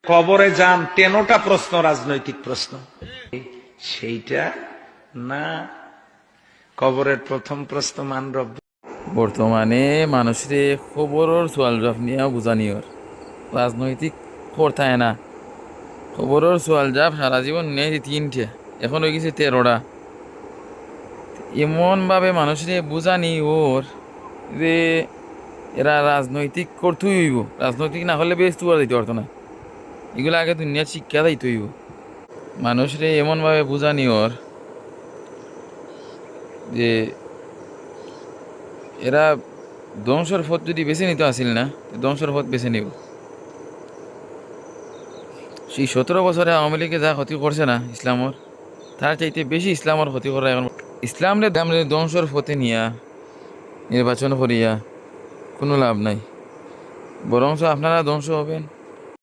কবরে যান 13টা প্রশ্ন রাজনৈতিক প্রশ্ন, সেইটা না। কবরের প্রথম প্রশ্ন মান রব্ব। বর্তমানে মানুষের খবরের সোয়াল জবাব নিয়ে বুঝানিওর রাজনৈতিক করতায় না। খবরের সোয়াল জবাব সারা জীবন নিয়ে 3টে, এখন হয়ে গেছে 13টা। এমনভাবে মানুষের বুঝানি ওর যে এরা রাজনৈতিক করতেই হইব, রাজনৈতিক না হলে বেশ তুয়ার দিতে পারতো না। এগুলো আগে দুনিয়ার শিক্ষা দিতে হইব মানুষের, এমনভাবে বুঝানি ওর যে এরা ধ্বংসর পথ যদি বেছে নিতে আসিল না, ধ্বংসর পথ বেছে নিব। সেই 17 বছরে আওয়ামী লীগে যা ক্ষতি করছে না ইসলামর, তার চাইতে বেশি ইসলামর ক্ষতি করা এখন। ইসলামরে দামরে ধ্বংসর পথে নিয়া নির্বাচন করিয়া কোনো লাভ নাই, বরঞ্চ আপনারা ধ্বংস হবেন।